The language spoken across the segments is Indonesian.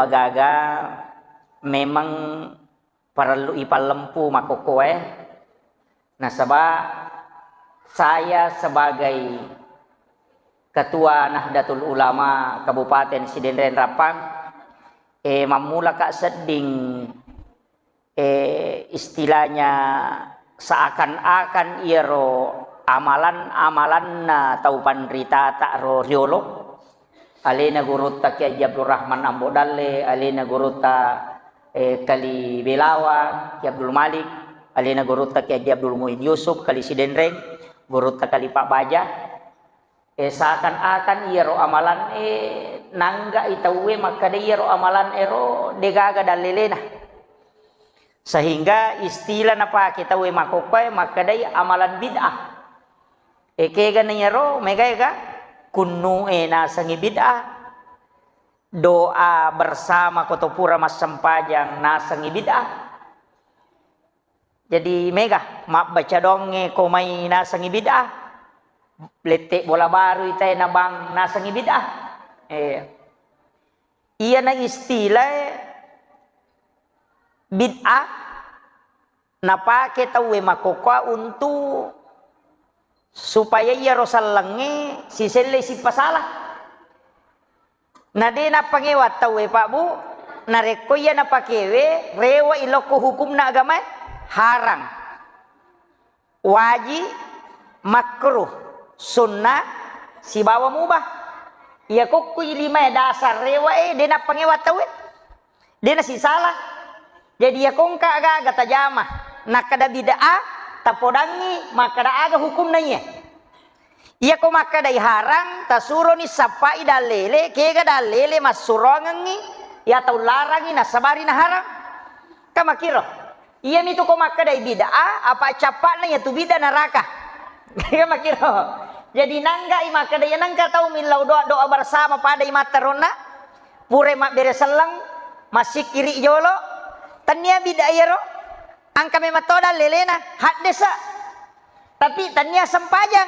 agaga memang perlu ipalempu makokoe. Nah sebab saya sebagai Ketua Nahdlatul Ulama Kabupaten Sidenren Rapang memula kak seding istilahnya seakan-akan iro amalan na taupan rita tak ro riolo alena gurutta Kiai Abdul Rahman Ambodalle, alena gurutta kali Belawa Kiai Abdul Malik, alena gurutta Kiai Abdul Muhid Yusuf kali Sidenreng, gurutta kali Pak Baja. Seakan-akan iro amalan nangga itawe maka de iro amalan ero degaga dalelena. Sehingga istilah napa kita we makokoy maka de amalan bid'ah. Kega nanyaro megaiga kunu na sangi bid'ah, doa bersama kotopura mas sempajang na sangi bid'ah. Jadi mega mak baca donge komai na sangi bid'ah, letek bola baru itai na bang na sangi bid'ah. Iya na istilah bid'ah napake tawe makokoy untuk supaya ia rosalangi si sele si pasalah. Nade na pangewat tawe Pak Bu, nareko ia na pakewe rewa iloko hukum na agama haram, wajib, makruh, sunnah, si bawa mubah. Ia kok lima dasar rewa de na pangewat tawe, de na si salah. Jadi ia kongka aga tajamah nak kada bid'ah tapodangi maka da aga hukum nanya. Ia ko maka dai harang tasuro ni sapai dalele kega dalele masurongangi ya tau larangi na sabari na harang. Kama kiro. Ia mitu ko maka dai bid'ah apa capak na ya tu bid'ah neraka. Kama kiro. Jadi nangga i maka dai nangga tau milau doa bersama pada imatarona pure mak bereselang masih kiri jolo tania bid'ah yero. Angka mematoda lelena hat desa. Tapi tanya sempajang.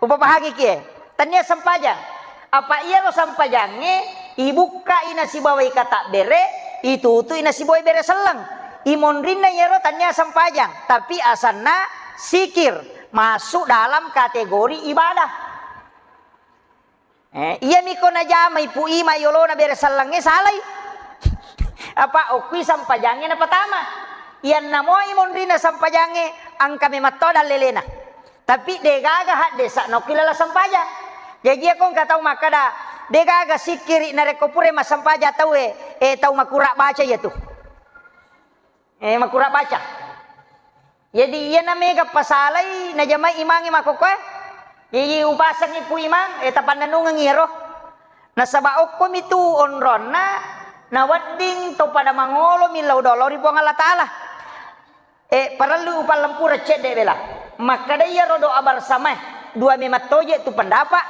Upa bahagi kie. Tanya sempajang. Apa iya lo sempajangnya ibuka ina si bawai kata bere itu ina si bawai bere selang. Imondrina yero tanya sempajang. Tapi asana sikir masuk dalam kategori ibadah. Iya miko na jama ipu ima yolo na bere selangnya salai. Apa okui sempajangnya na pertama. Iyan namo imondrina sampajange angka mematoda lelena. Tapi degaga hat desa no kilala sampaja. Jadi aku enggak tahu makada degaga sikiri narekopure mas sampaja tahu tahu makura baca ya tuh. Makura baca. Jadi iya namega pasalai na jamai imangi makokoy. Jadi upasang ipu imang tapan nanungang iro. Nasaba okom itu onrona na wadding to pada mangolo milau dolori buang Allah Ta'ala. Perlu upah lempu recet deh bela. Maka dia rodo abar sama dua mematoje itu pendapat.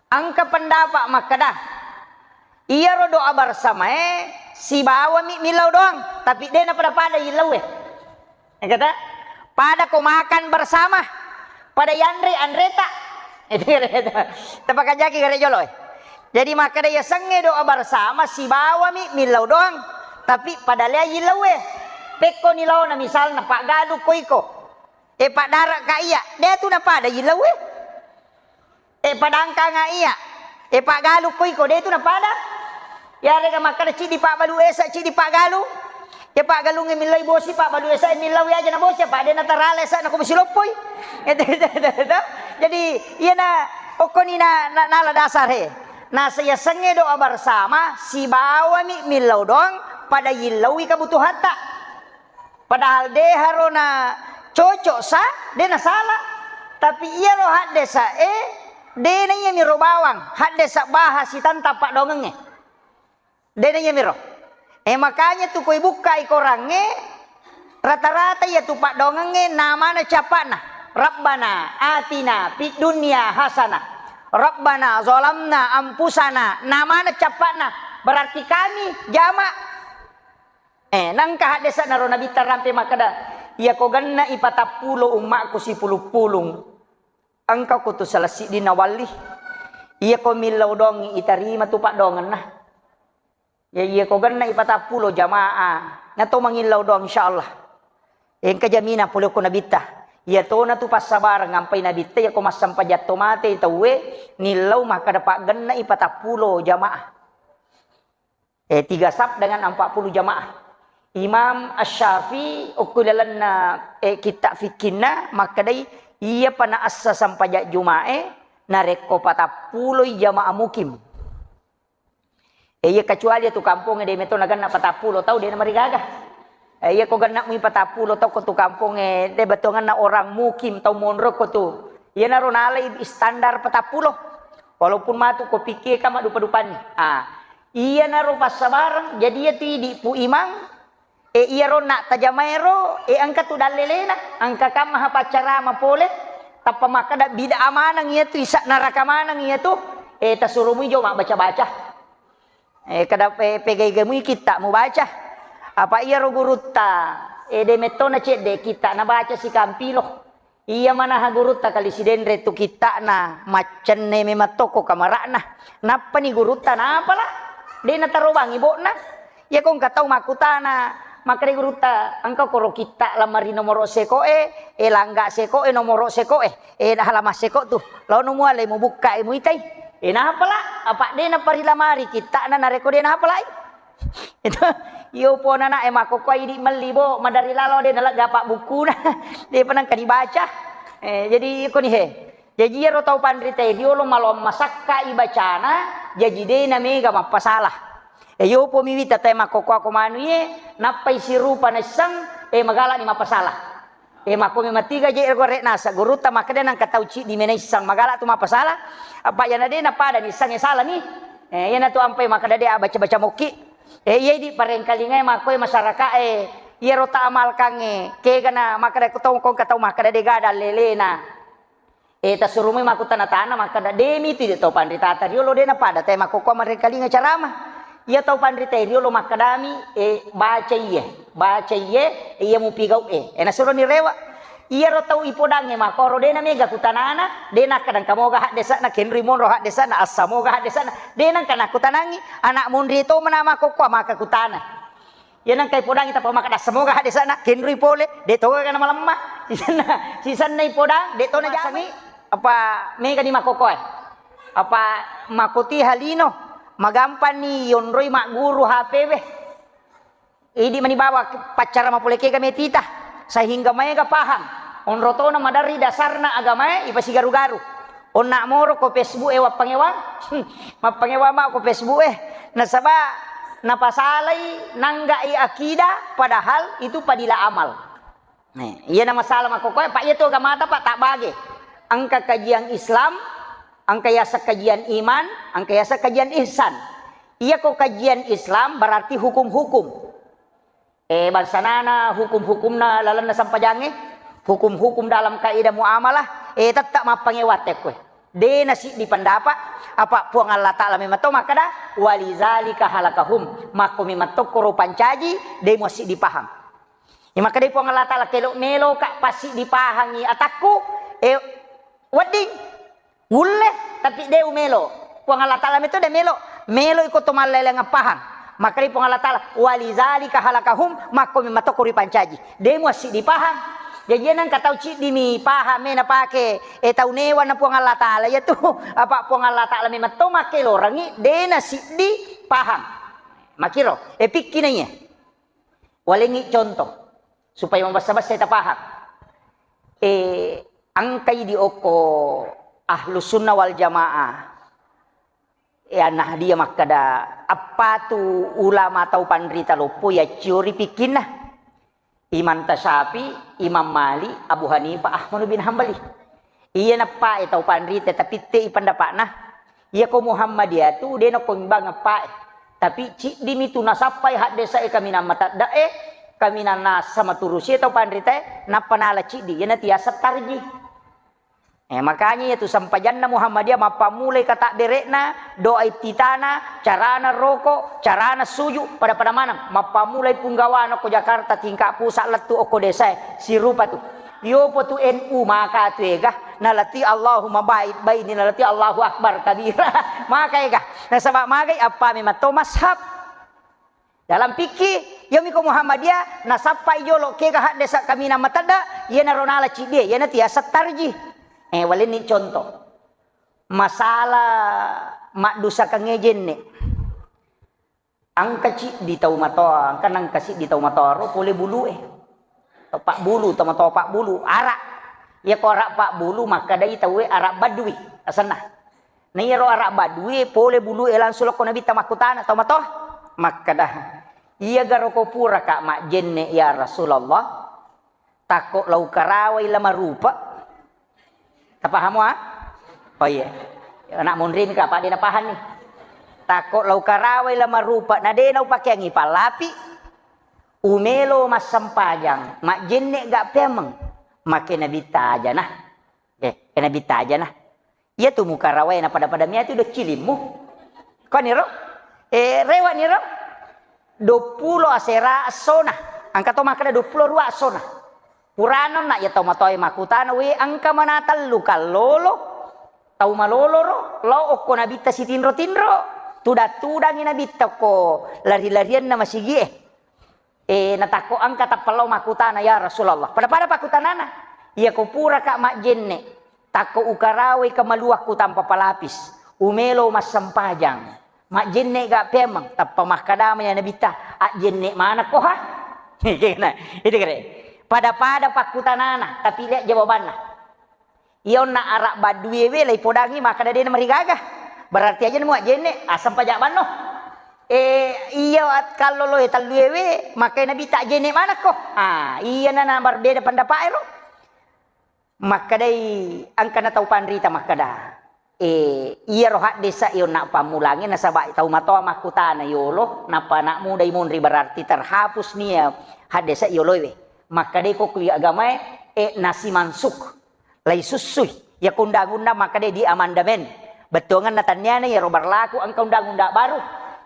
Angka pendapat maka dah. Ia rodo abar sama si bawa milau doang. Tapi dia na pada ilau kata pada kau makan bersama. Pada Andreta. Itu kata. Tepakan jaki kata jolo. Jadi maka dia senge doa bersama si bawa milau doang. Tapi pada dia ilau peko nilau na misal na Pak Galuh ko iko. Pak Darak ka iya. Dia tu na pada ilau padangka nga iya. Pak Galuh ko iko. Dia tu na pada. Ya rega maka cidi Pak Balu esa cidi Pak Galuh. Pak Galuh nge milai bosi Pak Balu esa milau aja na bosi Pak. Dia na tarale sa na ko masilopoy. Jadi iya na okoni na nala dasar Nah saya senge doa bersama si bawa milau dong pada ilaui kebutuhan tak. Padahal dia harona cocok sah, dia na salah. Tapi ia lo had desa dia na iya miro bawang, had desa bahas si tanta pak dongenge. Dia na iya miro. Makanya tuh koi buka ikorangnya rata-rata ya tuh pak dongenge nama na capana. Rabbana atina fid dunya hasanah. Rabbana zolamna ampusana. Nama na capana. Berarti kami jamak. Nangka desa naro nabi tarampe makada ia ko ganna ipatapulo umakku si pulung angkau ko tu salasi dinawali ia ko milau dongi itarima tu pak dongan nah Ya iya ko ganna 40 jamaah. Na to mangilaw do insyaallah. En kajamina pulo ko nabita. Ya to na tu pasabar ngampai nabita ya ko masampajat tomate tawe nilaw maka dapat ganna 40 jamaah. 3 sab dengan 40 jamaah. Imam Asy-Syafi'i ukulalan na kitab fikihna maka dai ia pana assa sampajat jumae nareko 40 jamaah mukim. Iya kecuali tu kampung dia meto na ganna 40 tahu dia na marigaga. Iya ko ganna mi 40 tahu ko tu kampung de betongan na orang mukim tahu monro ko tu. Iya na ronalai standar 40. Walaupun matu ko pikir ka madupa-dupani. Iya na ro pasabarang jadi ya ti di pu imam iya ro nak tajamaero angka tu dalelena angka kam maha pacara mapole tapa maka da bida amanang iya tu isa naraka manang iya tu tasurumi jo mak baca-baca kada pegay-gamu kita mu baca apa iya ro gurutta de metona cede kita na baca si kampilo iya mana ha gurutta kali si denre tu kita na macan ne mematoko kamarana napa ni gurutta na apalah de na tarobang ibo na ya kong katau makutana maka de gurutta angka koro kita lamari nomor seko langga seko nomor seko halama seko tu lawan mu ale mu buka mu itai nah apalah apa de na pari lamari kita na nareko de na apalah itu yo po na mako ko idi melibo madari lalo de na gapak buku na de panang ka dibaca jadi ko ni jadi ro tau pandrite dio lo malom masakka ibacana jadi de na mega mapasalah yo po miwita tay mako ko ako manu napay si rupa na sang magala ni mapasalah mako mi matiga je ergo re nasa guruta makade nang katauci di menay sang magala tu mapasalah apa yana de na pada ni sang salah ni yana tu ampai makada de baca-baca moki iya di parengkalinga mako masyarakat iya ro ta amal kange ke kana makada ko tong kong katau makada de gada lelena tasurumi mako tanatana makada demi tu de to pandita tario lo de na pada tay mako ko marengkalinga carama ia tahu pandrita rio lo makadami baca iya mu pigau na suro ni rewa iya ro tahu ipodange makoro dena mega kutanana dena kadang kamoga hak desa na kenri mon ro hak desa na asamoga hak desa na dena kana kutanangi anak mundri to menama ko maka kutana ya nang kai podangi tapa maka semoga hak desa na kenri pole de to kana malam mah sisan na ipodang de to na jami apa mega di makoko apa makuti halino magampan ni yonroy mak guru HPW idi manibawa pacara mapuleke kami tita sehingga mereka paham onroto na madari dasarna agama ipasigaru-garu on nak moro ko Facebook wa pangewa mapangewa ma ko Facebook nasaba napasalay nanggai akida padahal itu padila amal iya na masalah makokoy pak itu gamata pak tak bagi angka kajian Islam angka yasa kajian iman, angka yasa kajian ihsan. Iya kok kajian Islam berarti hukum-hukum. Bansanana hukum-hukumna lalan na sampajange, hukum-hukum dalam kaidah muamalah, tetap mapangewate kwe. De nasi di pendapat apa puang Allah Ta'ala memato makada walizalika halakahum mako memato koro pancaji de masih dipaham. Ya maka de puang Allah Ta'ala kelo melo kak pasti dipahangi ataku wedding Wulle tapi dia melo. Puang Allah Ta'ala itu dia melo ikut tumalele ngapahang. Maka di puang Allah Ta'ala walizalika halakahum mako mimatokuri pancaji. Dia masih dipahang. Jadi nang katau cik dimi paham na pake tau newan na puang Allah Ta'ala ya tu apa puang Allah Ta'ala mimato make lorangi dia nasi dipahang. Makiro pikinanya. Walengi contoh supaya membasa-basa kita paham. Angkai di oko Ahlus Sunnah wal Jamaah nah dia makada apa tu ulama atau pandrita lopo ya ciori pikin nah Imam Tasyafi, Imam Malik, Abu Hanifah, Ahmad bin Hambali iya napa atau pandrita tapi te pendapat nah iya ko Muhammadiyah tu dia nak bang apa tapi cik dimi tu nasapai hak desa kami nama tak dae kami nana sama turusi atau pandrita napa nala cik di yana tiasa tarji makanya itu sampajanna Muhammadiyah mapamulai kata berekna doa titana carana rokok carana suju pada mana mapamulai punggawana ko Jakarta tingkat pusat letu oko desa si rupa tu yo po tu NU maka tu nalati Allahumma baini nalati Allahu akbar kabira maka nasaba magai apa memang to mashab Dalam fikih yami ko Muhammadiyah nasappai jolo ke ka desa kami nama tada ye na ronala cide ye na tia satarji walen ni contoh masalah mak dosa kangejen ne angka ci di tau mato angka nang kasih di tau matoro boleh bulu pak bulu tomato pak bulu arak ya ko arak pak bulu maka dai tahu arak badui asana na yero arak badui boleh bulu langsung ko nabi tamakutana tomato maka dah iya garo ko pura kak mak jenne ya Rasulullah takut lau karawai lama rupa tak paham wa oh iya anak mundrin kak pak dia paham nih takut lau karawai lama rupa na dia nau pakai ngipal lapi umelo mas sempajang mak jenne gak pemeng makin nabi aja nah nabi aja nah iya tuh muka rawai na pada mia itu udah cilimmu kau niro rewa niro 20 asera asona angka to makada 22 asona puranon na ya to matoy makutana we angka manatal luka lolo tau malolo ro lo okko nabita si tinro tudang inabita ko lari-larian na masigi natako angka tapalo makutana ya Rasulullah pada pakutanana iya ko pura ka mak jenne tako ukarawe kamaluak ku tanpa palapis umelo mas sempajang mak jenne gak pemang tappa mahkadamanya nabita jenne mana ko ha itu kere pada pakutanana tapi lihat jawabannya iyon na arak badui we lai podangi maka dia marigagah berarti aja nemu jenne asam pajak bano iya kalau lo talue we maka nabita jenne mana ko iya na berbeda pendapat ero maka dai angka na tau panrita maka dah iya rohat desa iyo nak pamulangin nasabak tau matoa makutana yolo napa nak muda imundri berarti terhapus nia had desa iyo loiwe maka dai kok agama nasi mansuk lai susui ya undang-undang maka dai di amandamen betongan natanya ya ro berlaku angka undang-undang baru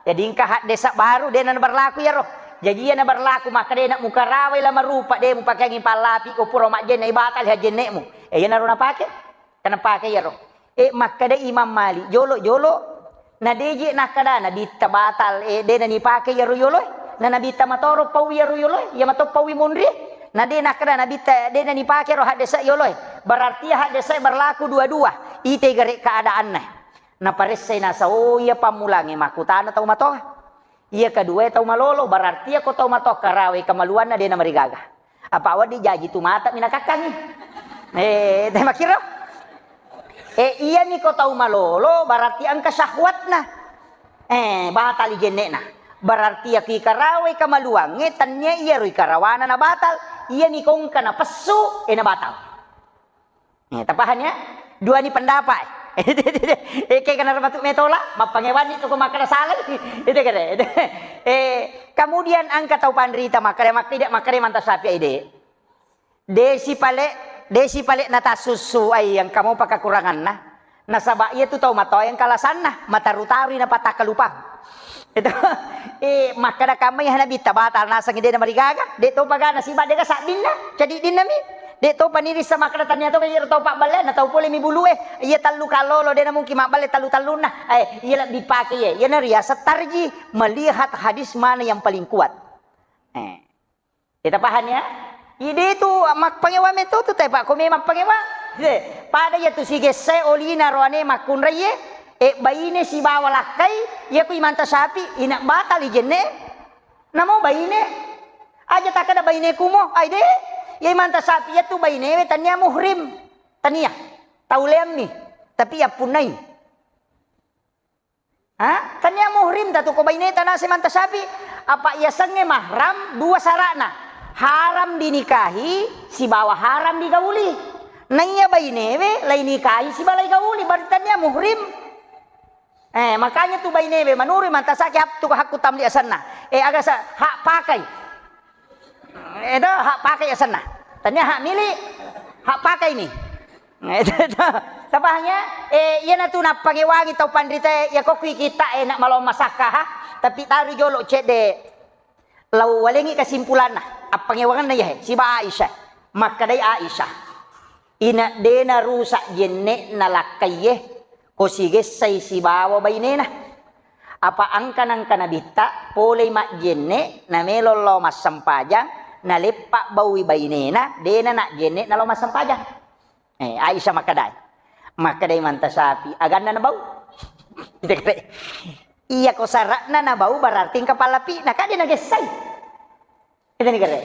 jadi ingka had desa baru dia na berlaku ya roh jadi ia na berlaku maka dia nak muka rawai lama rupa dia mu pakai ngipal lapi upuro mak jenne batal ha jennemu iya na ro na pakai kana pakai ya roh maka da Imam Malik jolo na deje nakada na ditabatal de na ni pake yaro yolo na nabita matoro pawi yaro yolo ya mato pawi mundri na de nakada na bita de na ni pake ro hadesa yolo berarti hadesa berlaku dua-dua ite gare keadaan na paresse na sa ya pamulangi makutana tau mato iya kedua tau malolo berarti ako tau mato karawe kamaluan na de na marigaga apa awad di jaji tu mata minakakang teh makiro iya ni ko tau malolo berarti angka syahwat na batal jenne na berarti ya ki karawe kamaluang tanya iya rui karawana na batal iya ni kong kana pesu na batal tapahannya dua ni pendapat kayak kana batuk metola mapangewan itu ko makana salah itu kere kemudian angka tau pandrita makare tidak makare mantas sapi ide desi pale nata susu ay yang kamu pakai kurangan nasaba iya tu tahu mato yang kalasan mata rutari na pataka lupang itu maka da kami yang nabi tabatal nasa ngide na marigaga de to pagana si badega sa din na jadi din nami de to paniri sa makada tanya to kay to pak balen na to pole mi bulu iya talu kalolo de na mungkin mak bale talu na iya dipakai ya na ria satarji melihat hadis mana yang paling kuat kita paham ya ide tu mak pangewa meto tu tay pak kome mak pangewa pada ya tu sige se olina roane makunra ye baine si bawa lakai ya ku imanta sapi ina batal jenne namo baine aja tak ada baine kumo aide ya imanta sapi ya tu baine tania muhrim tania taulem ni tapi ya punai tania muhrim tatu ko baine tanah semanta sapi apa ia senge mahram dua sarana haram dinikahi si bawa haram digauli nanya bainewe lai nikahi si balai gauli bertanya muhrim makanya tu bainewe manuri mantasaki hak tu hak kutam di asana agak sa hak pakai itu hak pakai asana tanya hak milik hak pakai ni tapahnya iya na tu nak pagewangi tau pandrita ya kok kita nak malam masakah tapi taru jolo cede lau walengi kesimpulan apa ngewangan na ya si ba Aisyah maka dai Aisyah ina dena rusak jenne na lakaye ko sige say si bawa bainena Apa angka nabita polei mak jenne na melolo mas sampajang na lepak bawi bainena dena nak jenne na lo mas sampajang. Aisyah makadai manta sapi agan na bau. Iya ko sarak na bau berarti kepala pi na kadi nagesay. Itu ni kere.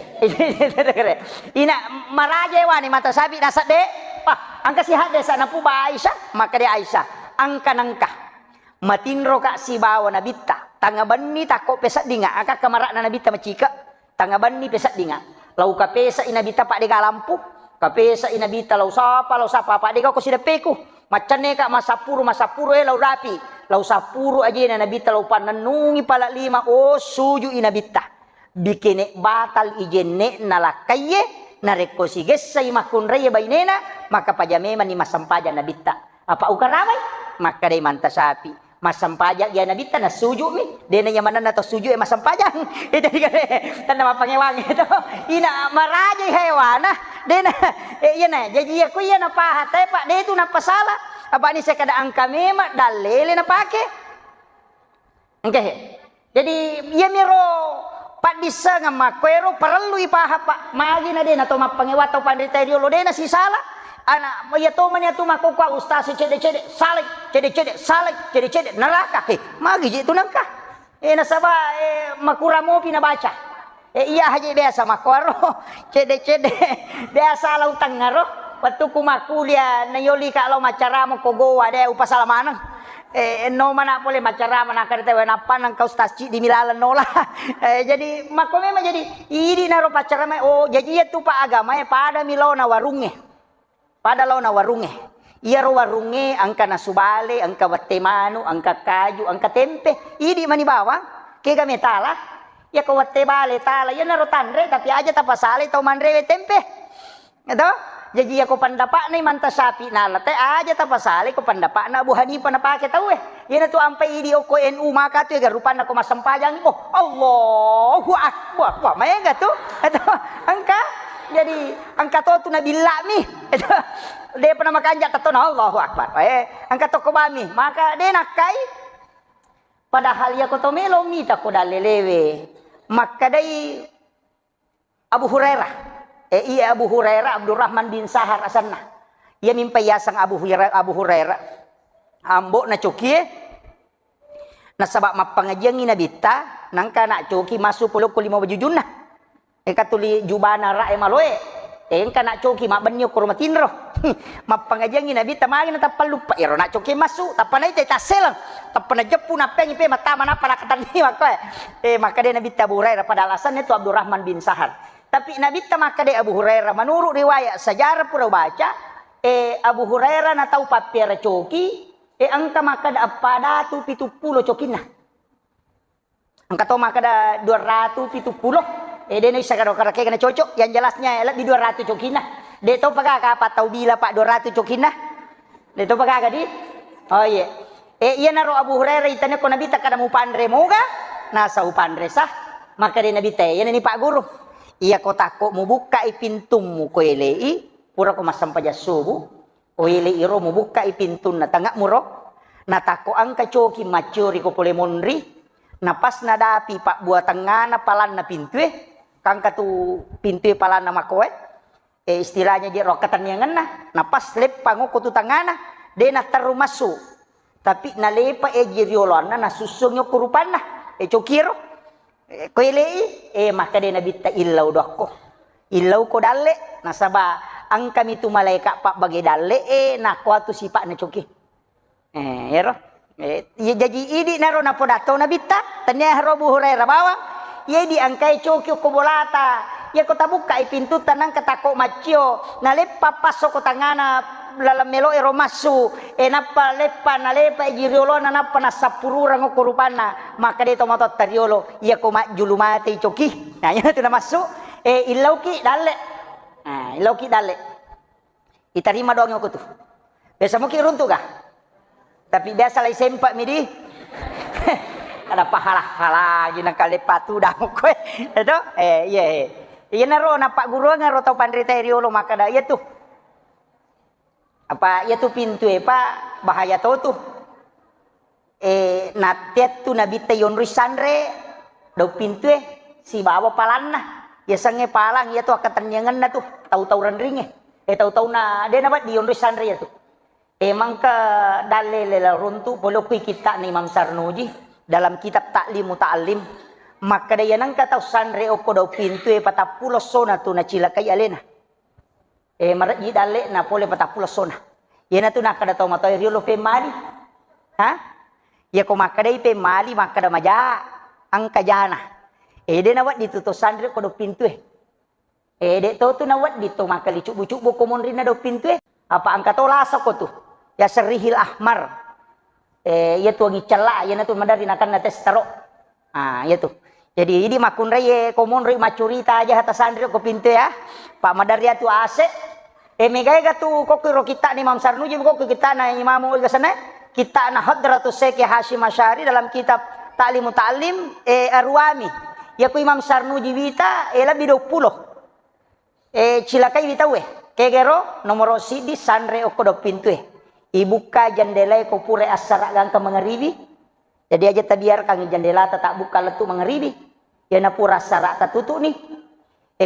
Ina maraje wani mata sapi nasa de. Angka si hade sana pu ba Aisyah makadai Aisyah angka nangka. Matinro kak si bawa nabita tanga banni takko pesak dinga aka kamarak na nabita macika tanga banni pesak dinga lau ka pesa inabita pak dega lampu ka pesa inabita lau sapa pak dega ko sida peku macane kak masapuru lau rapi lau sapuru aja na nabita lau pananungi pala lima suju inabita bikene batal ijenne nalakaye nareko sigesa imakun raya bainena maka pajamema ni masampaja nabita apa ukaramay maka day manta sapi masampajak ya nabi tanah suju mi dena yang mana nato suju masampajak itu dikare tanah mapangewang itu ina maraja hewan dena iya na jadi aku iya na pahat pak de itu na pasala apa ni saya kada angka mema dalele na pake okay. Jadi iya miro pak disa ngamakwero perlu ipaha pak magi na dena to mapangewat to panditerio lo dena si salah anak ya to man ya to makukwa ustaz cede salik cede neraka magi je tu nangka nasaba makuramo pinabaca iya haja biasa makoro cede biasa lau tangaro waktu kumakulia nayoli ka lau macaramo kogowa de upasalamanang no mana boleh macarama nakar te wana panang ka ustaz di milalan nola jadi makome jadi ini naro pacarama jadi ya tu pa agama pada milona warunge pada launa warunge iya ro warunge angka nasubale angka watemanu angka kaju angka tempe idi mani bawang ke game tala ya ko watte bale tala ya naro tanre tapi aja tapasale tau manre tempe itu jadi aku pandapak nih manta sapi nala teh aja tapasale ko pandapak na Bu Hanifah na pake tau yana tu ampe idi ko NU maka tu ya rupan aku masampajang Allahu akbar wah maenga tu itu angka jadi angka tu nabi lami itu dia pernah makan jat tu Allahu akbar angka to kobami maka dia nakai padahal ya ko to melo mita ko dalelewe maka dai Abu Hurairah iya Abu Hurairah Abdurrahman bin Sahar asanna ia mimpi yasang Abu Hurairah ambo na cokie na sabab mapangajian nabita nangka nak coki masuk 15 bajujunna katuli jubana ra maloe kana coki mak banyo ko matinro mapangajian nabita magin tapal lupa iro nak coki masuk tapanay tay taselang tapana jepu na pengi pe mata mana para katani maka maka dia nabita Abu Hurairah pada alasan itu Abdurrahman bin Sahar tapi nabita maka dia Abu Hurairah menurut riwayat sejarah pura baca Abu Hurairah na tau papira coki angka maka da pada tu 70 cokina angka to maka da 270 dia bisa karo-karo kena cocok yang jelasnya di 200 cokina dia tahu pakai apa tahu bila pak 200 cokina dia tahu pakai di oh iya iya naro Abu Hurairah itanya ko nabi tak kada mu pandre moga nasa upandre sah maka dia nabi teh ya ni pak guru iya ko tako mu buka ipintum ko elei pura ko masampaja subuh ko elei ro mu buka ipintun na tangak muro na tako angka coki macuri ko pole monri na pas na dapi pak buat tengah na palan na pintue kangka tu pintu pala nama kowe istilahnya dia rokatan yang ngena na pas lep panguko tu tangana de na taru masuk tapi na lepa jiriolana na susungyo kurupana cokiro koelei maka de na bitta illau dokko illau ko dalle nasaba ang kami tu malaika pak bagi dalle na ko tu sipak na coki ero jadi idi naro na podato na bitta tanya Abu Hurairah bawang ye di angkai coki ko bolata ya ko tabuka pintu tanang katako macio na lepa paso ko tangana lalam melo ero masu napa lepa na lepa jiriolo na napa na sapurura ngo kurupana maka de tomato tariolo ya ko majulu mate coki nah ya tu na masu ilauki dalle ilauki dalle itarima doang ko tu biasa mo kiruntu ka tapi biasa lai sempak midi ada pahala-hala gina kali patu dah kowe itu iya naro na pak guru ngaro tau pandriterio lo maka da iya tuh apa iya tuh pintu pak bahaya tuh natet tu nabita yon risandre do pintu si bawa palanna ya sange palang ya tu akatanyangan na tu tahu-tahu rendring tahu-tahu na dia nabat di yon risandre ya tu emang ke dalil runtu polokui kita ni Imam Sarnuji dalam kitab Ta'limu Ta'lim maka daya nang kata sandre oko do pintu patapulo sona tu na cilakai alena marat ji dale na pole patapulo sona yana tu nak kada tau matoi riolo pe mali ha ya ko makadai pe mali makada maja ang kajana de nawat dituto sandre ko do pintu de to tu nawat dito makali cubu-cubu ko monrina do pintu apa angka to lasa ko tu ya serihil ahmar ya tu ngi cela ya na tu madari nakan na tes taro ya tu jadi ini makun reye ko monri macurita aja hata sandre ko pintu ya pak madari tu ase megaya tu ko kiro kita ni Imam Sarnuji ko kita na Imam ul sana kita na Hadratus Syekh Hasyim Asy'ari dalam kitab Ta'limu Ta'lim Arwami ya ku Imam Sarnuji wita lebih 20 cilakai wita kegero nomor sidi sandre okodo pintu ibuka jendela ko pure asara gang ke mengeribi jadi aja tabiar kang jendela tak buka letu mengeribi ya na pura asara tutup nih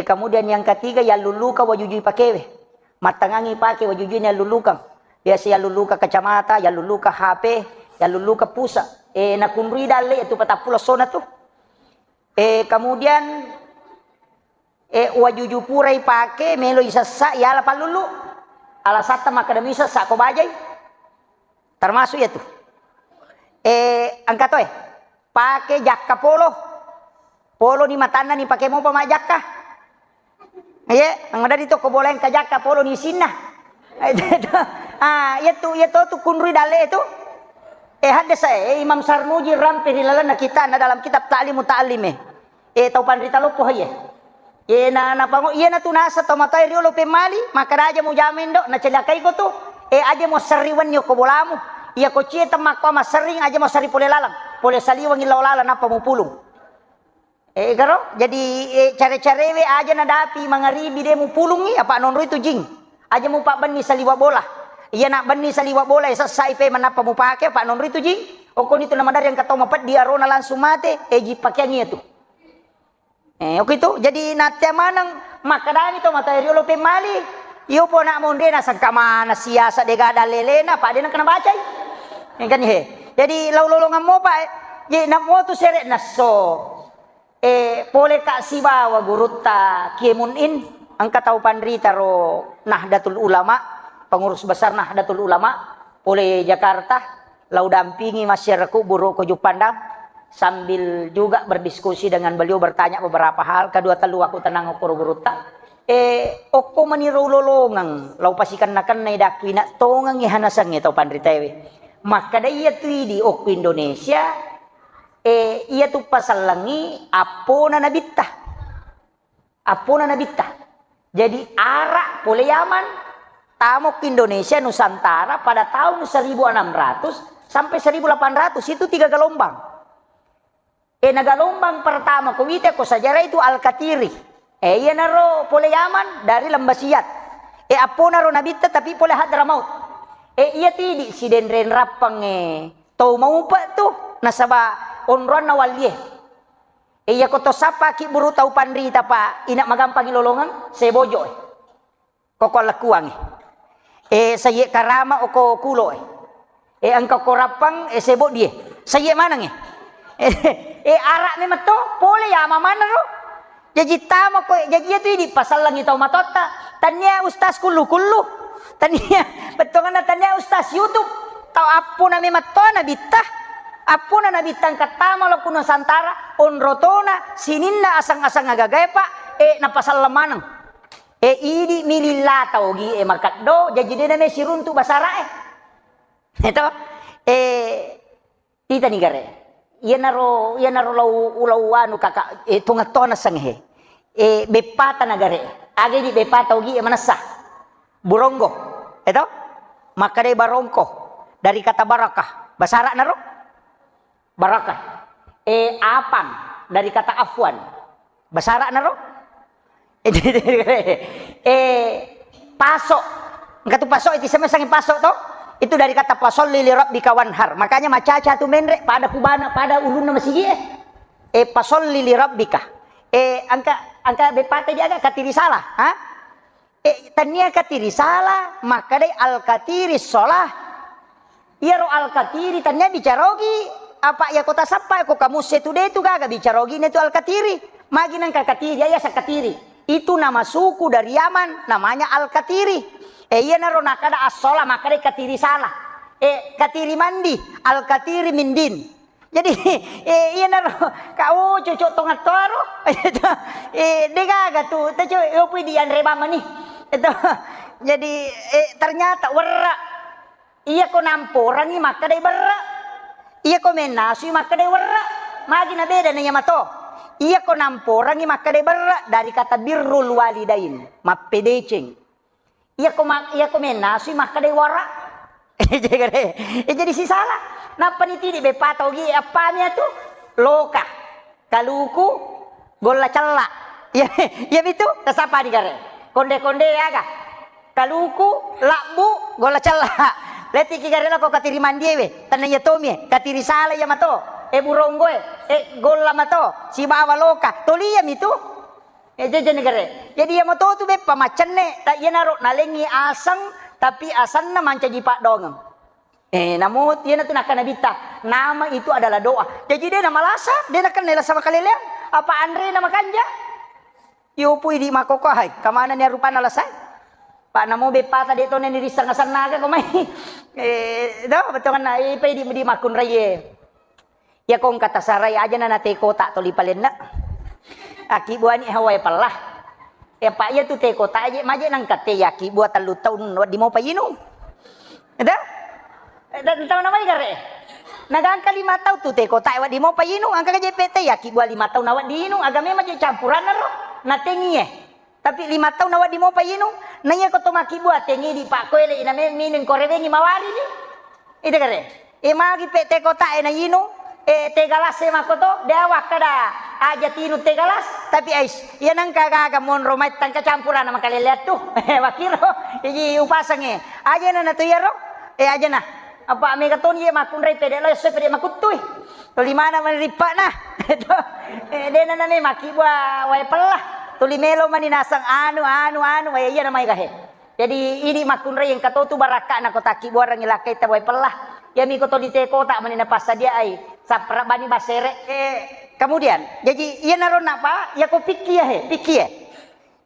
kemudian yang ketiga ya luluka wajujui pakewe matangangi pakai wajujunya lulukan ya si ya luluka kacamata ya luluka HP ya luluka pusa na kunri dale itu patapulo sona tu kemudian wajuju purai pakai melo isasa ya la palulu ala sata makadami isasa ko bajai termasuk ya tu angkat pakai jakka polo ni matana ni pakai mau pamajakka ang ada dito ko boleh kajaka polo ni sinna ya tu kunri dale itu hadis Imam Sarnuji rampe dilalana kita na dalam kitab Ta'limu Ta'lim tau pandrita lopo haye na pango na tu nasa tomatay riolo pe mali maka aja mo jamin do na celakai ko tu aja mo sariwan yo ko bolamu iya ko cieta makwa masering aja mo sari pole lalang pole saliwang ilaw lala napa mo pulong karo jadi care-carewe aja nadapi mangaribi dia mu pulungi apa nonro itu jing aja mu pak bani saliwa bola iya nak bani saliwa bola selesai pe manapa mu pakai pak nonro itu jing okon itu nama dari yang kata mapat dia rona langsung mate ji pakaiannya itu oke itu jadi natya manang makadani to materi lo pe mali yo po nak monde na sangka mana siasa de gada lelena pak dia nak kena baca kan jadi laulolongan mo pak je nak mo tu seret naso pole kak sibawa gurutta kiemunin angka tau pandrita ro Nahdlatul Ulama pengurus besar Nahdlatul Ulama pole Jakarta lau dampingi masyarakat buru koju pandang sambil juga berdiskusi dengan beliau bertanya beberapa hal kedua telu aku tenang okoro gurutta oko maniru lolongang lau pasikan nakan naidak wina tongang ihanasan tau pandrita maka daya tu di oko Indonesia iya tu pasal langi apona nabita jadi arak pole Yaman tamu ke Indonesia Nusantara pada tahun 1600 sampai 1800 itu 3 gelombang na gelombang pertama kuwite ko sejarah itu Al-Katiri iya naro pole Yaman dari Lembasiat apona ro nabita tapi pole Hadramaut iya tidi si dendren rapang tau mau pa tu nasaba onron na walye iya ko to sapa ki buru tau pandrita pa ina magampang ilolongan sebojo koko lakuang saye karama o ko kulo angka korapang sebo die saye manang arak me mato pole ya mana ro jadi tama ko jadi itu di pasal lang itaw matota tanya ustaz kullu tanya betongan tanya ustaz YouTube tau apo na me mato na bitah apuna nabitang katama lo kuno Nusantara onrotona sininna asang-asang agagay pa napasal lamanang idi mililata ogi makaddo jadi na me siruntu basara ito tita ni gare yan naro ulaw ano kaka tungatona sanghe bepata na gare agi di bepata ogi manasa burongo ito makade barongko dari kata barakah basara naro barakah apang dari kata afwan basara naro pasok ngatu pasok itu sama sangi pasok to Itu dari kata fasolli li rabbika wanhar. Makanya macaca tu menrek pada pubana pada ulun masigi fasolli li rabbika. Angka bepate dia agak katiri salah, ha? Tania katiri salah, maka dai al katiri solah. Iya ro al katiri tania bicarogi apa ya kota sapa ko kamu setu de itu gaga bicarogi ne tu al katiri. Magi nang katiri ya sakatiri. Itu nama suku dari Yaman, namanya al katiri. Iya naro nakada as-solah maka dai katiri salah. Katiri mandi, al katiri mindin. Jadi iya naro kau cucuk tongat toro. Degaga tu, tacu upui di Andre Mama nih. Itu jadi ternyata werra. Iya ko namporangi maka dai berra. Iya ko menasui maka dai werra. Magi na beda nanya mato. Iya ko namporangi maka dai berra dari kata birrul walidain, mapedecing. Iya ko menasui maka dai wara. Jadi si salah. Napa niti di bepatogi apa nya tu loka kaluku gola cella ya itu kesapa di gare konde aga kaluku lakbu gola cella leti ki gare ko katiri mandiewe tananya tomie katiri sala ya mato buronggo gola mato si bawa loka toliam itu jadi negare jadi ya mato tu be pamacenne tak ya naro nalengi asang tapi asanna manca jipak dongeng. Namun dia nak nabita nama itu adalah doa. Jadi dia nama lasa, dia nak kenal sama kalian. Apa Andre nama kanja? Yupui di makoko hai. Kamana ni rupa nalasai? Pak namo bepa tadi tu ni risang asan naga komai. Dah betul kan? Ipai di makun raya. Ya kong kata sarai aja na nate kota toli palen nak. Aki buani hawai pelah. Pak ya tu te kota aja maje nang kate yaki buat telu tahun di mau payinu. Dah? Dan tahu namanya kare. Nagangka 5 tahun tu teko tai di mau payinu angka ke JPT ya ki buat 5 tahun awak diinu agame mah campuran ro. Na tengi Tapi 5 tahun awak di mau payinu nanya ko to maki buat tengi di pak ko ele ina minin korebengi mawari ni. Ide kare. Magi PT kota na yinu tegalas makoto dewa kada aja tinu tegalas tapi ais ya nang kaga mon romai tangka campuran nama kali lihat tuh wakiro jadi upasange aja na tu ya ro aja na apa mega ton ye makun rei pede lo se pede makutui to limana menripa nah itu dena na me maki bua wai pelah to limelo maninasang anu wai iya namai kahe jadi ini makun rei yang kato tu baraka na kotaki bua orang ilakai ta wai pelah ya mi koto di te kota manina pasadia ai sapra bani basere kemudian jadi iya naron apa ya ko pikir ya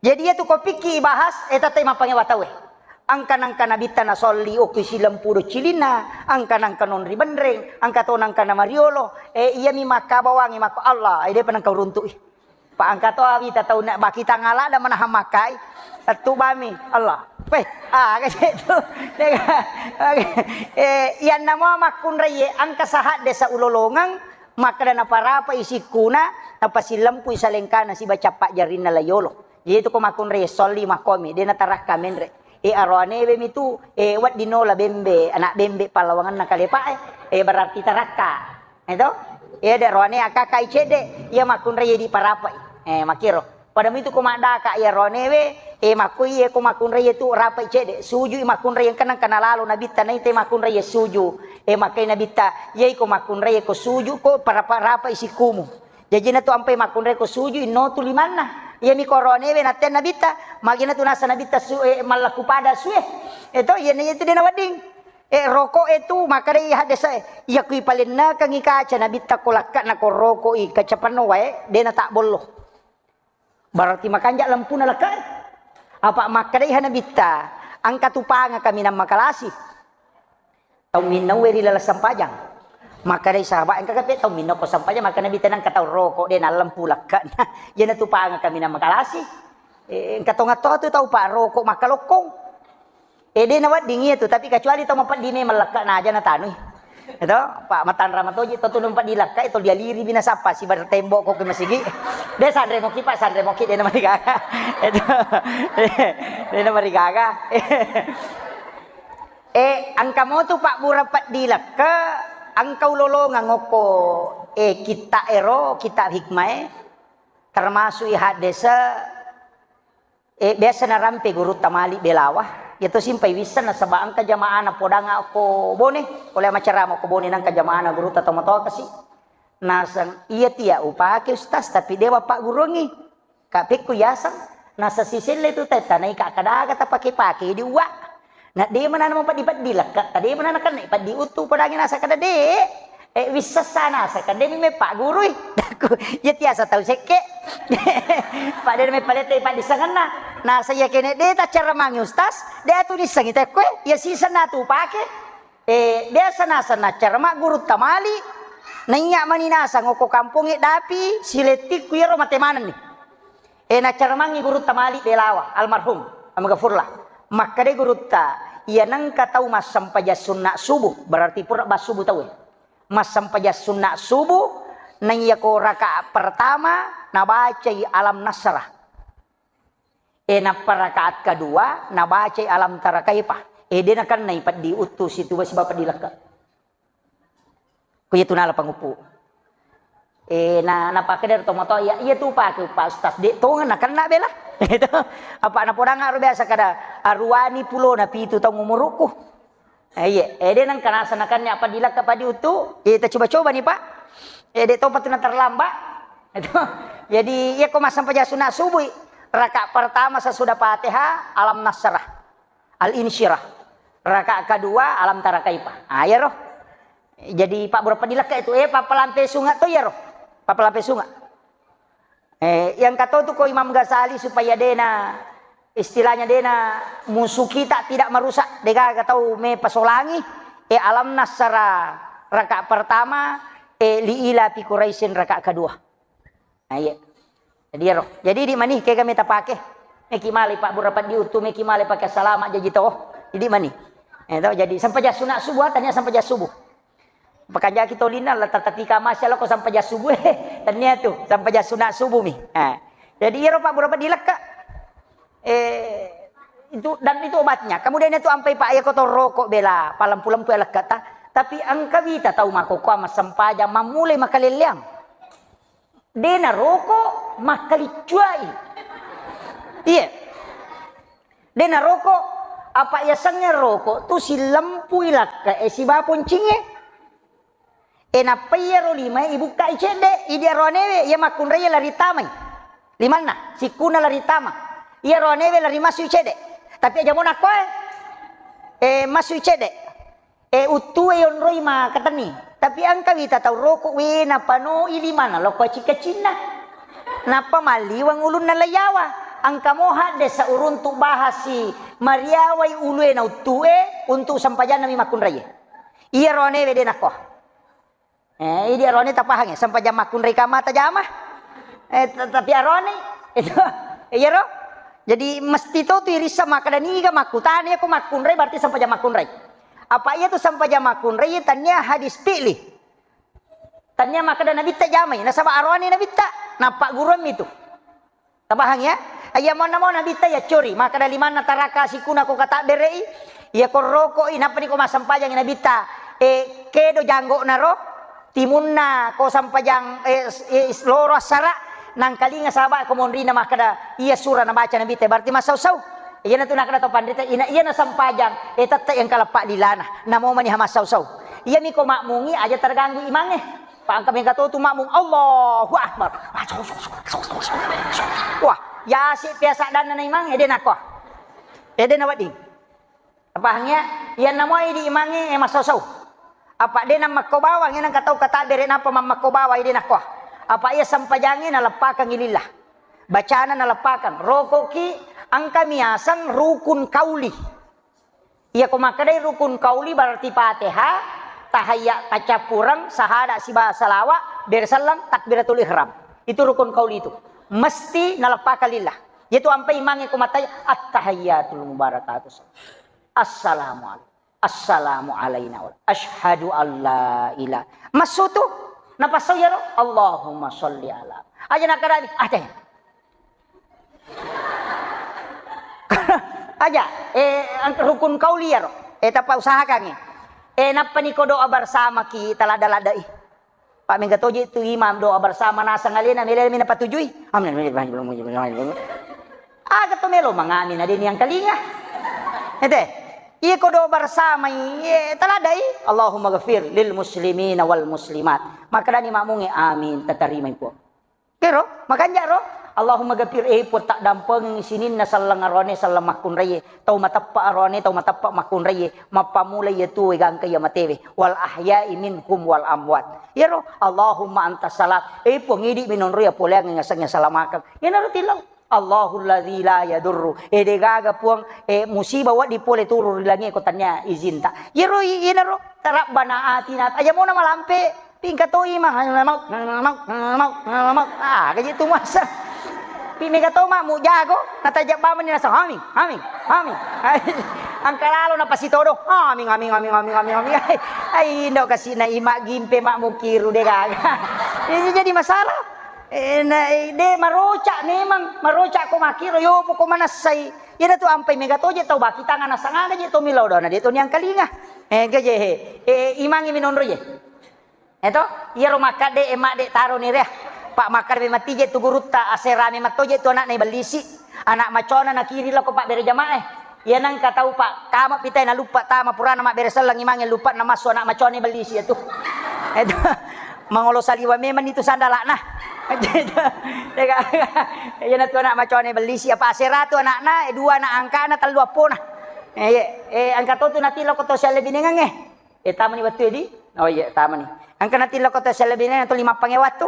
jadi ya tu ko pikir bahas eta tema pangewatawe angka nabita na solli o kisilam puro cilina angka non ribendreng angka to nangka na mariolo iya mi maka bawangi maka Allah ide panang kau runtuk pak angka to awita tau nak bakita ngala da manaha makai tu bami Allah gitu yan namo makun reye angka sahat desa ulolongang maka dan para apa isi kuna napasilam ku isalengkana si baca pak jarina layolo jadi itu ko makun reye solli makomi dia nataraka menre arwane bem itu wat dinola bembe anak bembe palawangan nakalepa berarti taraka itu ada rwane akakai cede ya makun reye di parapa makiro padam itu komanda ka ya rwane we makui ko makun reye tu rapai cede suju makun reye kanang kanalalo nabita na ite makun reye suju makai nabita ye ko makun reye ko suju ko para rapai sikumu jadi na tu ampai makun reye ko suju no tu limana ya mi korone we naten nabita magina tu nasa nabita malaku pada suwe itu ya itu dina wading rokok itu maka dai hadesa ya kui palinna kang ikaca nabita kolaka na koroko i kacapano wae dena tak bollo berarti makanja lampu na laka apa maka dai hanabita angka tupanga kami na makalasi tau minaweri lala sampajang maka dari sahabat yang kakak tahu minok ko sampainya maka nabi tenang kata rokok dia nalam pula kan ya na tupang kami na makalasi katong ato tu tahu pak rokok maka lokong dia nawat dingin tu tapi kecuali tahu mampat dine melaka na aja na tanui itu pak matan ramatoji tu numpat dilaka itu dia liri bina sapa si bar tembok ko ke masigi dia sandre moki pak sandre moki dia nama digaga itu dia nama digaga angka mo tu pak burapat dilaka angkau lolongan ngoko kita kita hikmah termasuk ihat desa biasa narampe guru tamali belawah Itu simpai wisan na sabaan ka jamaah na podanga ko bone. Oleh macarama ko bone nang ka jamaah na guru tato moto kasi. Nasang iya tia upake ustaz tapi dewa pak guru ngi. Kapik ku yasan. Nasa sisil itu teta na ikakadaga ta pake-pake di uwa. Na di mana naman padi lakat. Tadi mana kan padi utu podangin nasa kada de. Wisas sana sa kada mi pak guru. Ya tiasa tahu seke. Pak de me palete pak disangan na. Nah saya kene de ta cara mangi ustaz. Dia tu disang ite kue. Ya sisa na tu pake. Dia sana cara mak guru tamali. Nanya maninasa ngoko kampungi dapi siletik kuyero matemanan nih. Na cara mangi guru tamali delawa almarhum amagafurlah. Maka de guru ta ia nang katau mas sampaja sunnah subuh berarti pura bas subuh tahu. Mas sampaja sunnah subuh nang ia ko rakaat pertama na baca alam nasrah. Na rakaat kedua na baca alam tarakaipah. Dia kan naipat diutus itu sebab dilaka. Kuya tunala pangupu. Na napakadar tomato ya iya tu pakai pak ustaz de tongan kan na bela. Itu apa na podang aru biasa kada arwani pulo na pitu tong umuruku. Iya, de nang kana sanakan apa dilaka padi utu. Kita coba-coba nih pak. De topat na terlambat. Itu. Jadi ya kok mas sampai sunat subuh. Rakaat pertama sesudah Fatihah alam nasrah. Al-insyirah. Rakaat kedua alam tarakaipah. Ya roh. Jadi pak berapa dilaka itu papa lampe sungat tuh ya roh. Papa lampe sungat. Yang kata tu ko Imam Ghazali supaya dena istilahnya dena musuh kita tidak merusak. Dega kata me pasolangi alam nasara rakaat pertama liila fi Quraisyin rakaat kedua. Iya. Jadi ya roh. Jadi di mana kayak kami tak pakai. Meki mali pak berapa diutu meki mali pakai salamat jadi toh. Jadi mana? Jadi sampai jas sunat subuh tanya sampai jas subuh. Pekerja kita lina lah tatika masalah kau sampai jas subuh tanya tu sampai jas sunat subuh mi. Jadi ya roh pak berapa dileka. Itu dan itu obatnya. Kemudian itu sampai pak ayah kotor rokok bela palam-pulam tu elak kata. Tapi angka kita tahu mako kau mas sampaja mamulai makaliliang. Dena rokok makalicuai. Iya. Dena rokok apa ya sangnya rokok tu si lampu ilak si bapun cinge. Na payero lima ibu kai cede idia ronewe ya makun raya lari tamai. Limana si kuna lari tama. Ia ronewe lari masu cede. Tapi aja mona koe masu cede. Utu yon roi ma katani. Tapi angka kita tahu rokok we napa no ili mana loko cika cina. Napa maliwang ulun na layawa. Angka moha desa urun tu bahasi mariawai ulue na utue untuk sampajan nami makun raya. Ia ronewe de nakoh. Dia rone tapahang ya sampai jam makun raya mata jamah. Tapi arone itu iya roh. Jadi mesti tu irisa makadani ga makutan ya ko makun raya berarti sampai jam makun raya. Apa iya tu sampai jam makun raya tanya hadis pilih. Tanya makadan nabi tak jamai. Nasaba arone nabi tak nampak gurum itu. Tapahang ya. Ayah mau nabi tak ya curi. Maka dari mana taraka si kuna ko kata berei. Ya ko rokok inapa ni ko masampajang nabi tak. Kedo janggo na roh. Timunna ko sampajang loro sara nang kalinga sahabat ko monrina makada iya surah na baca nabi te berarti masau-sau iya na tunakada to pandita iya na sampajang tatta yang kalapak dilana namo mani hamasau-sau iya mi ko makmungi aja terganggu imange pangkam yang kata tu makmung Allahu akbar wah ya si biasa dan na imange den ako den awadi apa hanya iya namo di imange masau-sau. Apa dia nama kau bawang yang kata kata beri napa mama kau bawa ini nak kau. Apa ia sampajangin nalapakan ililah. Bacaan nalapakan. Rokoki angka miasan rukun kauli. Ia kau makadai rukun kauli berarti Fatihah, tahiyat kacapurang, sahada sibah salawa, bersalam takbiratul ihram. Itu rukun kauli itu. Mesti nalapakan lillah. Yaitu ampai imangi kau matai at-tahiyyatul mubarakatus. Assalamualaikum. Assalamu alaina wa asyhadu alla ilaha maksud tu napasaw ya Allahumma sholli ala aja nak kada ada aja rukun kauli ya tapa usahakan napa ni ko doa bersama ki talada-lada Pak Menggatoji itu imam doa bersama nasa ngalina milih mina patujui amin keto melo mangamin adin yang kalinga Ente, iya kodo bersama iya teladai. Allahumma ghafir lil muslimin wal muslimat. Maka dani makmungi amin terima ipo. Kero, makanya ro. Allahumma ghafir ipo tak dampeng sinin na sallang arone sallam makun raye. Tau matappa arone tau matappa makun raye. Mapamulay itu egang kaya matewe. Wal ahya'i minhum wal amwat. Ya ro, Allahumma antas salat. Ipo ngidi minon ro ya pole ang ngasang salamakam. Yan ro tilang. Allahul ladzi la yadurru gaga puang musibah wa dipole turu rilangi ko tanya izin ta yero inaro tarap bana atinat aja mo na malampe tingkat to ima ah kaya itu masa piniga to ma mo jago natajak ba man ni nasa haming ang kalalo na pasitodo haming ay no kasi na ima gimpe ma mo kiru de gaga ini jadi masalah. De maroca memang maroca ko makiro yo po ko manasay ina to ampay megatoje to ba kita nga nasangana je to milaw daw na dito niyang kalinga gaje imangi minonro je eto yero makade emak de taro ni reh pak makar be matije tu guruta aserame matoje to anak na balisi anak macona na kiri la ko pak bere jamaah ya nang katau pak kama pitay na lupa tama purana mak bere salang imangi lupa na maso anak macona balisi eto eto mangolo saliwa memang itu sandala nah ya na tu anak macone belisi apa aserato anak na dua na angka na telu apa na angka tu natilo ko to sa lebinengan tama ni batu di oh iya tama ni angka natilo ko to sa lebinengan to 5 pangewat tu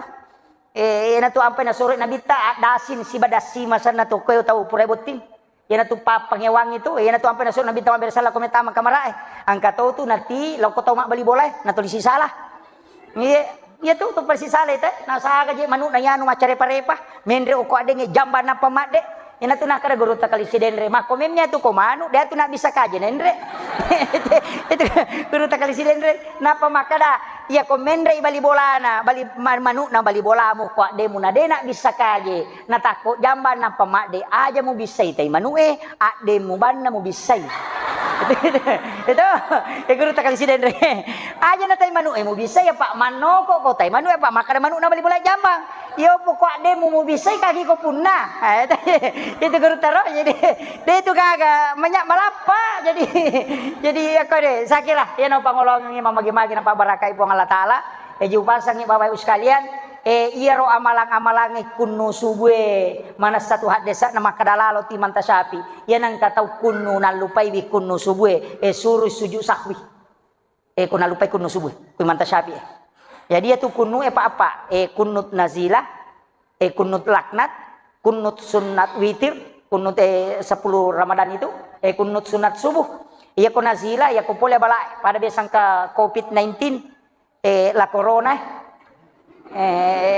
na tu ampai na sore na bita dasin si badasi masan na to ko tau pure boting na tu pa pangewang itu na tu ampai na sore na bita bersala ko metama kamara angka tu nati lo ko to mak bali boleh na to si salah iya tu persis salah itu nasa gaji manu na yanu macare parepa mendre uko adenge jamba na pamade ina tu nakara guru takali sidenre makomemnya tu komanu dia tu nak bisa kaje nendre itu guru takali sidenre napa makada iya komendre bali bolana bali manu na bali bola mo ko ade muna de nak bisa kaje na takut jamba na pamade aja mo bisa itai manu ade mo banna mo bisa itu guru takali sidenre aja na tay manu mo bisa ya pak mano ko tay manu pak makada manu na bali bola jambang yo poko ade mo bisa kaki ko punna itu guru taro jadi dia itu kagak banyak malapa jadi aku deh saya kira ya no pangolongi mamagi-magi na pabarakai po Allah taala jupasang Bapak Ibu sekalian iya ro amalang-amalang kunno subuhe mana satu hadesa na makadalalo ti mantasapi yan ang kataw kunno nalupay bi kunno subuhe suru sujud sahwi kun nalupay kunno subuhe kun mantasapi jadi itu kunno apa kunnut nazilah kunnut laknat kunnut sunnat witir kunnut 10 Ramadan itu kunnut sunat subuh iya kun nazilah iya ko pole bala pada besang ka COVID-19 la corona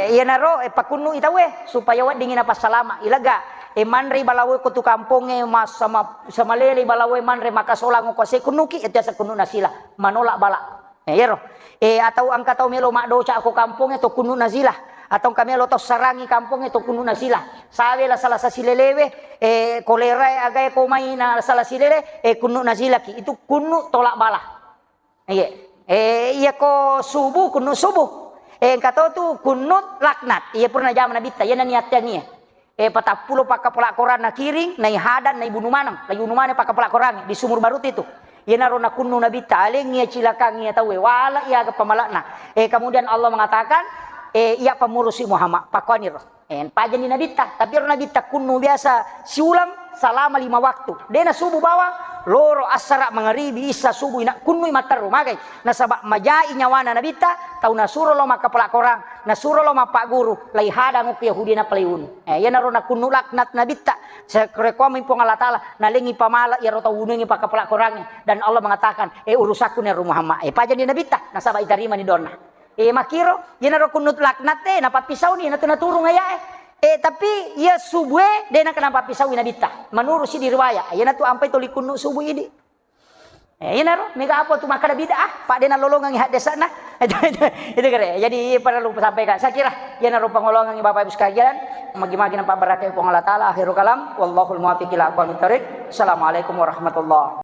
iya naro pakunu itawe supaya wad dingin apa salama ilaga manre balawe ko tu kampong mas sama lele balawe manre makasolang ko se kunuki eta sa kunu nasila manolak bala yero atau angka tau melo mak doca ako kampong to kunu nasila atau kami lo to sarangi kampong to kunu nasila sawe la salah sasilelewe kolera agay ko may na salah silele kunu nasila ki itu kunu tolak bala iya ko subuh kunu subuh kata tu kunut laknat iya pernah zaman nabita yan niatnya niya patapulo pakapulak koran na kiring na ihadan na ibunuh manam lagi bunuh manam pakapulak koran di sumur barut itu yan naro na kunu nabita aling niya cilakang niya tawe wala iya ke pamalakna kemudian Allah mengatakan iya pemurusi Muhammad pakonir pajan di nabita tapi ro nabita kunu biasa siulang selama 5 waktu dena subuh bawang loro asara mangaribi isa subuh ina kunu mataru magai nasabak majai nyawana nabita tau nasuro lo makapala korang nasuro lo mapak guru lai hadang ku Yahudi na paliun ya naro na kunu laknat nabita sa rekom impong Allah taala nalingi pamala ya ro tau unengi pakapala korang dan Allah mengatakan urusaku ni Muhammad pajan di nabita nasabak itarima ni donna makiro naro kunut laknat napapisaw ni naturo ngaya tapi ya subuh dia nak kenapa pisau nabita menurut si diriwayat ya natu ampai toli kunu subuh ini ya naro mega apa tu makada bid'ah pak dia lolongan hadis sana itu kere jadi perlu sampaikan saya kira ya naro pengolongan Bapak Ibu sekalian magi-magi nampak berkah Allah taala akhirul kalam wallahul muwaffiq ila aqwamit thoriq assalamualaikum warahmatullahi